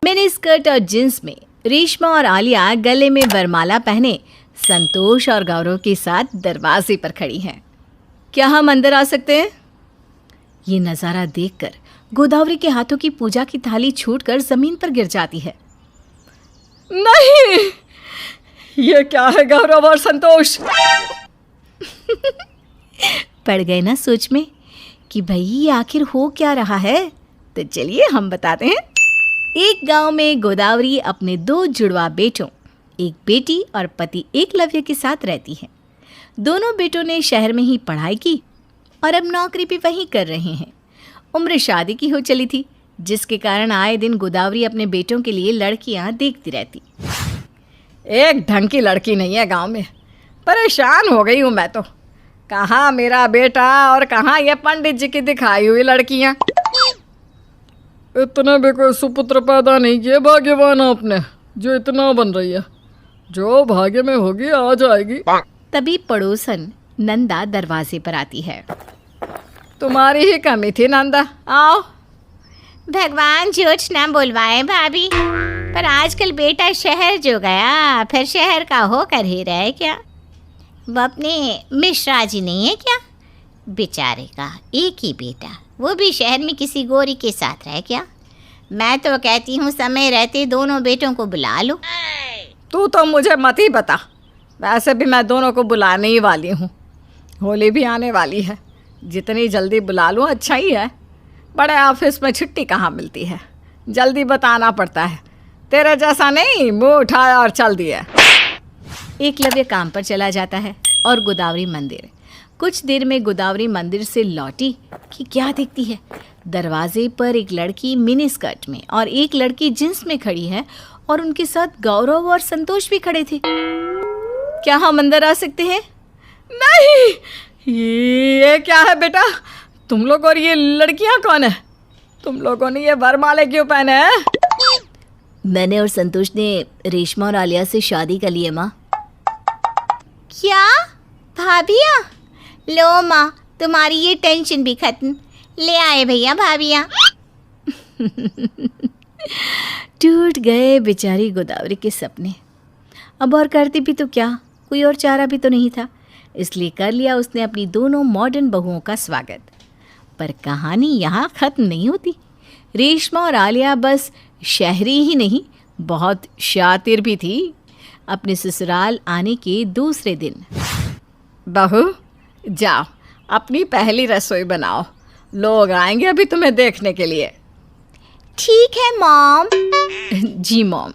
Mini skirt और jeans में रेशमा और आलिया गले में वरमाला पहने संतोष और गौरव के साथ दरवाजे पर खड़ी हैं। क्या हम अंदर आ सकते हैं? ये नज़ारा देखकर गोदावरी के हाथों की पूजा की थाली छूटकर जमीन पर गिर जाती है। नहीं, ये क्या है गौरव और संतोष? पड़ गए ना सोच में कि भाई ये आखिर हो क्या रहा है? तो चलिए हम बताते हैं। एक गांव में गोदावरी अपने 2 जुड़वा बेटों, एक बेटी और पति एकलव्य के साथ रहती है। दोनों बेटों ने शहर में ही पढ़ाई की और अब नौकरी भी वहीं कर रहे हैं। उम्र शादी की हो चली थी, जिसके कारण आए दिन गोदावरी अपने बेटों के लिए लड़कियां देखती रहती। एक ढंग की लड़की नहीं है गांव में, परेशान हो गई हूँ मैं तो। कहाँ मेरा बेटा और कहाँ ये पंडित जी की दिखाई हुई लड़कियाँ। इतने भी कोई सुपुत्र पैदा नहीं किए भाग्यवान आपने जो इतना बन रही है। जो भाग्य में होगी आ जाएगी। तभी पड़ोसन नंदा दरवाजे पर आती है। तुम्हारी ही कमी थी नंदा, आओ। भगवान झूठ ना बुलवाए भाभी, पर आजकल बेटा शहर जो गया फिर शहर का होकर ही रहे क्या? वो अपने मिश्रा जी नहीं है क्या? बेचारे का एक ही बेटा, वो भी शहर में किसी गोरी के साथ रह गया। मैं तो कहती हूँ समय रहते दोनों बेटों को बुला लो। तू तो मुझे मत ही बता, वैसे भी मैं दोनों को बुलाने ही वाली हूँ। होली भी आने वाली है, जितनी जल्दी बुला लूँ अच्छा ही है। बड़े ऑफिस में छुट्टी कहाँ मिलती है, जल्दी बताना पड़ता है। तेरे जैसा नहीं, मुँह उठाया और चल दिया। एकलव्य काम पर चला जाता है और गोदावरी मंदिर। कुछ देर में गोदावरी मंदिर से लौटी कि क्या देखती है, दरवाजे पर एक लड़की मिनी स्कर्ट में और एक लड़की जींस में खड़ी है और उनके साथ गौरव और संतोष भी खड़े थे। क्या हम अंदर आ सकते हैं? नहीं, ये क्या है बेटा? तुम लोग और ये लड़कियां कौन है? तुम लोगों ने ये वरमाले क्यों पहने हैं? मैंने और संतोष ने रेशमा और आलिया से शादी कर ली है माँ। क्या भाभिया? लो माँ, तुम्हारी ये टेंशन भी खत्म। ले आए भैया भाभिया। टूट गए बेचारी गोदावरी के सपने। अब और करती भी तो क्या, कोई और चारा भी तो नहीं था, इसलिए कर लिया उसने अपनी दोनों मॉडर्न बहुओं का स्वागत। पर कहानी यहाँ ख़त्म नहीं होती। रेशमा और आलिया बस शहरी ही नहीं, बहुत शातिर भी थी। अपने ससुराल आने के दूसरे दिन, बहू जाओ अपनी पहली रसोई बनाओ, लोग आएंगे अभी तुम्हें देखने के लिए। ठीक है मॉम। जी मॉम।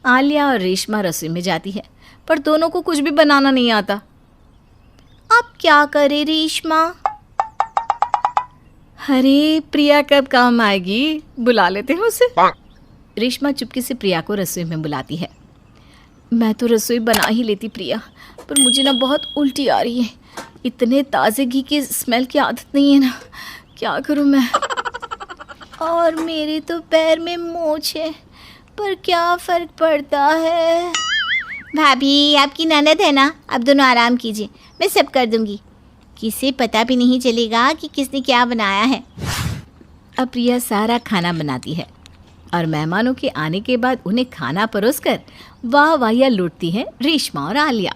आलिया और रेशमा रसोई में जाती है, पर दोनों को कुछ भी बनाना नहीं आता। अब क्या करे रेशमा? अरे प्रिया कब काम आएगी, बुला लेते हैं उसे। रेशमा चुपके से प्रिया को रसोई में बुलाती है। मैं तो रसोई बना ही लेती प्रिया, पर मुझे ना बहुत उल्टी आ रही है। इतने ताज़े घी की स्मेल की आदत नहीं है ना, क्या करूँ मैं? और मेरे तो पैर में मोच है, पर क्या फ़र्क पड़ता है? भाभी आपकी ननद है ना, अब दोनों आराम कीजिए, मैं सब कर दूंगी। किसे पता भी नहीं चलेगा कि किसने क्या बनाया है। अब प्रिया सारा खाना बनाती है और मेहमानों के आने के बाद उन्हें खाना परोसकर वाह वाहियाँ लूटती हैं रेशमा और आलिया।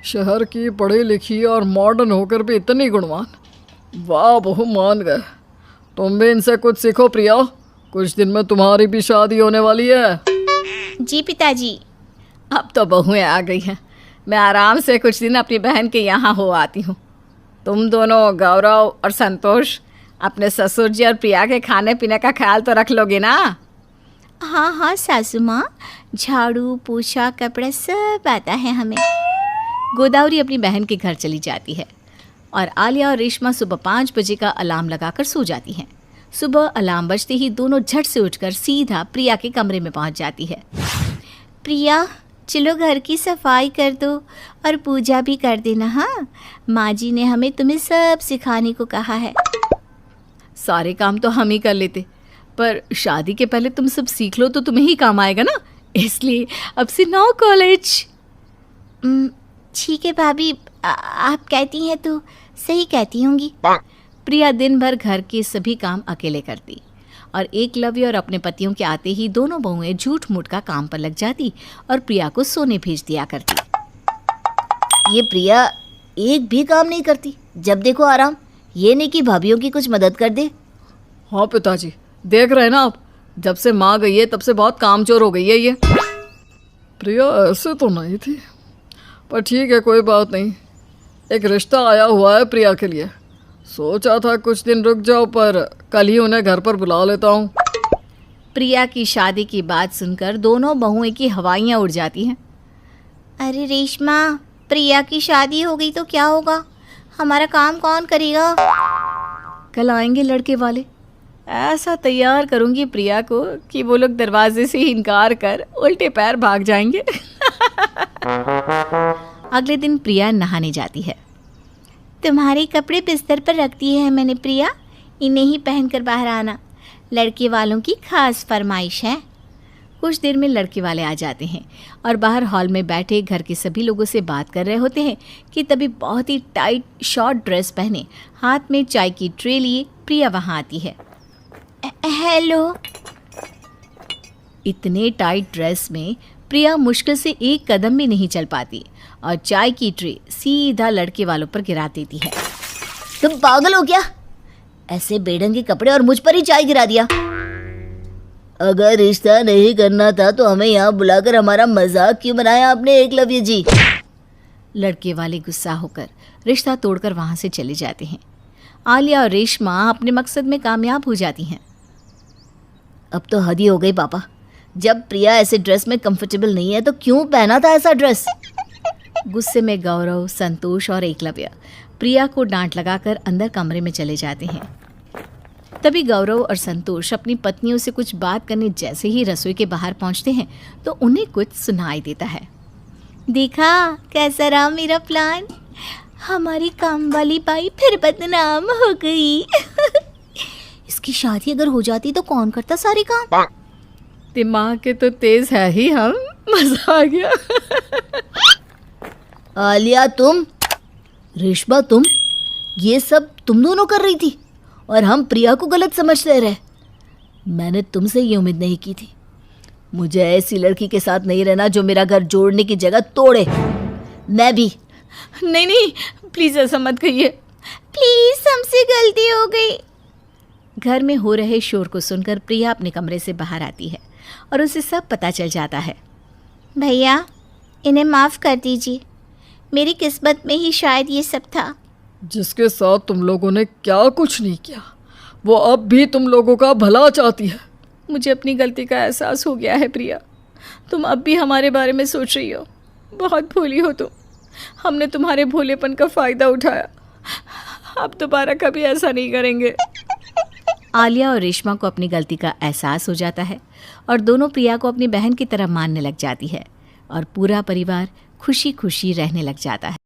शहर की पढ़ी लिखी और मॉडर्न होकर भी इतनी गुणवान, वाह बहू मान गए। तुम भी इनसे कुछ सीखो प्रिया, कुछ दिन में तुम्हारी भी शादी होने वाली है। जी पिताजी। अब तो बहुएं आ गई हैं, मैं आराम से कुछ दिन अपनी बहन के यहाँ हो आती हूँ। तुम दोनों गौरव और संतोष अपने ससुर जी और प्रिया के खाने पीने का ख्याल तो रख लोगे ना? हाँ हाँ सासू माँ, झाड़ू पोछा कपड़ा सब आता है हमें। गोदावरी अपनी बहन के घर चली जाती है और आलिया और रेशमा सुबह 5 बजे का अलार्म लगाकर सो जाती हैं। सुबह अलार्म बजते ही दोनों झट से उठकर सीधा प्रिया के कमरे में पहुंच जाती है। प्रिया चलो घर की सफाई कर दो और पूजा भी कर देना। हाँ, माँ जी ने हमें तुम्हें सब सिखाने को कहा है। सारे काम तो हम ही कर लेते, पर शादी के पहले तुम सब सीख लो तो तुम्हें ही काम आएगा ना, इसलिए अब से नो कॉलेज। ठीक है भाभी, आप कहती हैं तो सही कहती होंगी। प्रिया दिन भर घर के सभी काम अकेले करती और एकलव्य और अपने पतियों के आते ही दोनों बहुएं झूठ मूठ का काम पर लग जाती और प्रिया को सोने भेज दिया करती। ये प्रिया एक भी काम नहीं करती, जब देखो आराम। ये नहीं कि भाभीयों की कुछ मदद कर दे। हाँ पिताजी, देख रहे हैं ना आप, जब से माँ गई है तब से बहुत कामचोर हो गई है ये। प्रिया ऐसे तो नहीं थी, पर ठीक है, कोई बात नहीं। एक रिश्ता आया हुआ है प्रिया के लिए। सोचा था कुछ दिन रुक जाओ, पर कल ही उन्हें घर पर बुला लेता हूँ। प्रिया की शादी की बात सुनकर दोनों बहुएं की हवाइयाँ उड़ जाती हैं। अरे रेशमा, प्रिया की शादी हो गई तो क्या होगा? हमारा काम कौन करेगा? कल आएंगे लड़के वाले, ऐसा तैयार करूंगी प्रिया को कि वो लोग दरवाजे से ही इनकार कर उल्टे पैर भाग जाएंगे। अगले दिन प्रिया नहाने जाती है। तुम्हारे कपड़े बिस्तर पर रख दिए हैं मैंने प्रिया, इन्हें ही पहनकर बाहर आना। लड़के वालों की खास फरमाइश है। कुछ देर में लड़के वाले आ जाते हैं और बाहर हॉल में बैठे घर के सभी लोगों से बात कर रहे होते हैं कि तभी बहुत ही टाइट शॉर्ट ड्रेस पहने, हाथ में चाय की ट्रे लिए प्रिया वहाँ आती है। हेलो। इतने टाइट ड्रेस में प्रिया मुश्किल से एक कदम भी नहीं चल पाती और चाय की ट्रे सीधा लड़के वालों पर गिरा देती है। तुम पागल हो क्या? ऐसे बेढंगे कपड़े और मुझ पर ही चाय गिरा दिया। अगर रिश्ता नहीं करना था तो हमें यहाँ बुलाकर हमारा मजाक क्यों बनाया आपने एकलव्य जी? लड़के वाले गुस्सा होकर रिश्ता तोड़कर वहाँ से चले जाते हैं। आलिया और रेशमा अपने मकसद में कामयाब हो जाती हैं। अब तो हद ही हो गई पापा। जब प्रिया ऐसे ड्रेस में कंफर्टेबल नहीं है तो क्यों पहना था ऐसा ड्रेस? गुस्से में गौरव, संतोष और एकलव्य प्रिया को डांट लगाकर अंदर कमरे में चले जाते हैं। तभी गौरव और संतोष अपनी पत्नियों से कुछ बात करने जैसे ही रसोई के बाहर पहुंचते हैं तो उन्हें कुछ सुनाई देता है। देखा कैसा रहा मेरा प्लान? हमारी काम वाली बाई फिर बदनाम हो गई। इसकी शादी अगर हो जाती तो कौन करता सारे काम? दिमाग के तो तेज है ही हम। मजा आ गया। आलिया तुम, रेशमा तुम, ये सब तुम दोनों कर रही थी और हम प्रिया को गलत समझते रहे। मैंने तुमसे ये उम्मीद नहीं की थी। मुझे ऐसी लड़की के साथ नहीं रहना जो मेरा घर जोड़ने की जगह तोड़े। मैं भी। नहीं नहीं, प्लीज ऐसा मत कहिए। प्लीज, हमसे गलती हो गई। घर में हो रहे शोर को सुनकर प्रिया अपने कमरे से बाहर आती है और उसे सब पता चल जाता है। भैया, इन्हें माफ़ कर दीजिए। मेरी किस्मत में ही शायद ये सब था। जिसके साथ तुम लोगों ने क्या कुछ नहीं किया, वो अब भी तुम लोगों का भला चाहती है। मुझे अपनी गलती का एहसास हो गया है प्रिया। तुम अब भी हमारे बारे में सोच रही हो। बहुत भोली हो तुम। हमने तुम्हारे भोलेपन का फ़ायदा उठाया। अब दोबारा कभी ऐसा नहीं करेंगे। आलिया और रेशमा को अपनी गलती का एहसास हो जाता है और दोनों प्रिया को अपनी बहन की तरह मानने लग जाती है और पूरा परिवार खुशी खुशी रहने लग जाता है।